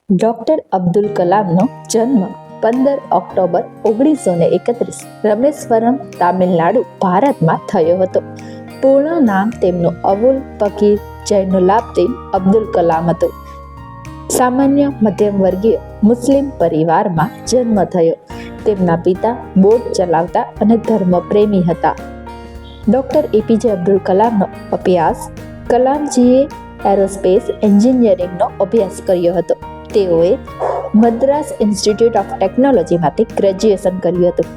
Doctor Abdul કલામનો જન્મ 15 October 1931 Rameswaram, Tamil Nadu, ભારતમાં થયો હતો. પૂર્ણ નામ તેમનું અબુલ પકીર જૈનુલાબ્દીન અબ્દુલ કલામ હતું. સામાન્ય મધ્યમ વર્ગીય મુસ્લિમ પરિવારમાં જન્મ થયો. તેમના પિતા બોટ ચલાવતા અને ધર્મપ્રેમી હતા. ડોક્ટર એપીજે અબ્દુલ કલામનો અભ્યાસ કલામજીએ એરોસ્પેસ એન્જિનિયરિંગનો અભ્યાસ કર્યો હતો. તેઓએ મદ્રાસ ઇન્સ્ટિટ્યૂટ ઓફ ટેકનોલોજીમાંથી ગ્રેજ્યુએશન કર્યું હતું.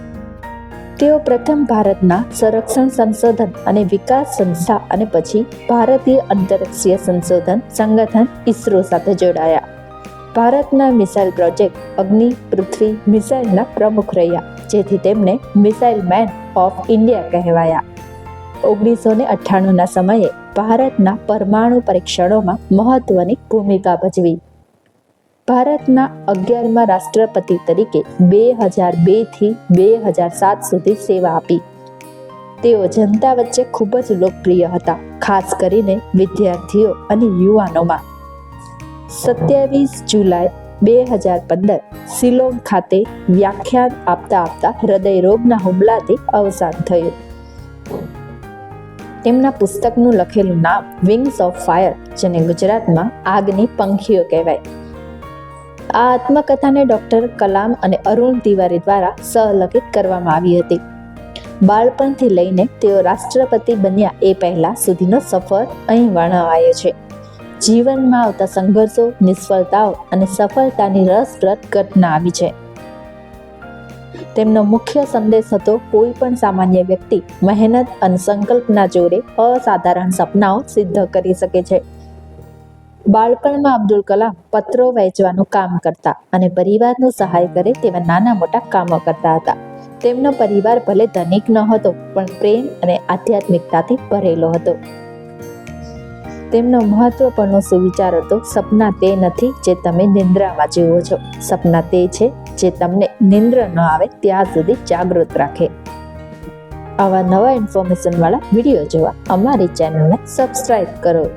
તેઓ પ્રથમ ભારતના સંરક્ષણ સંશોધન અને વિકાસ સંસ્થા અને પછી ભારતીય અંતરિક્ષીય સંશોધન સંગઠન ઇસરો સાથે જોડાયા. ભારતના મિસાઇલ પ્રોજેક્ટ અગ્નિ પૃથ્વી મિસાઇલના પ્રમુખ રહ્યા, જેથી તેમને મિસાઇલ મેન ઓફ ઇન્ડિયા કહેવાયા. 1998ના સમયે ભારતના પરમાણુ પરીક્ષણોમાં મહત્વની ભૂમિકા ભજવી. ભારતના 11મા રાષ્ટ્રપતિ તરીકે 2002થી 2007 સુધી સેવા આપી. તેઓ જનતા વચ્ચે ખૂબ જ લોકપ્રિય હતા, ખાસ કરીને વિદ્યાર્થીઓ અને યુવાનોમાં. 27 જુલાઈ 2015 શિલોંગ ખાતે વ્યાખ્યાન આપતા હૃદયરોગના હુમલાથી અવસાન થયું. તેમના પુસ્તકનું લખેલું નામ વિંગ્સ ઓફ ફાયર, જેને ગુજરાતમાં આગની પંખીઓ કહેવાય. આ આત્મકથાને ડોક્ટર કલામ અને અરુણ તિવારી દ્વારા સહલખિત કરવામાં આવી હતી. બાળપણથી લઈને તેઓ રાષ્ટ્રપતિ બન્યા એ પહેલા સુધીનો સફર અહીં વર્ણવાયો છે. જીવનમાં આવતા સંઘર્ષો, નિષ્ફળતાઓ અને સફળતાની રસપ્રદ ઘટના આવી છે. તેમનો મુખ્ય સંદેશ હતો, કોઈ પણ સામાન્ય વ્યક્તિ મહેનત અને સંકલ્પના જોરે અસાધારણ સપનાઓ સિદ્ધ કરી શકે છે. બાળપણમાં અબ્દુલ કલામ પત્રો વહેંચવાનું કામ કરતા અને પરિવારનો સહાય કરે તેવા નાના મોટા કામો કરતા હતા. તેમનો પરિવાર ભલે ધનિક ન હતો, પણ પ્રેમ અને આધ્યાત્મિકતાથી ભરેલો હતો. તેમનો મહત્વપૂર્ણ સુવિચાર હતો, સપના તે નથી જે તમે નિંદ્રામાં જુઓ છો, સપના તે છે જે તમને નિંદ્ર ન આવે ત્યાં સુધી જાગૃત રાખે. આવા નવા ઇન્ફોર્મેશન વાળા વિડીયો જોવા અમારી ચેનલને સબસ્ક્રાઇબ કરો.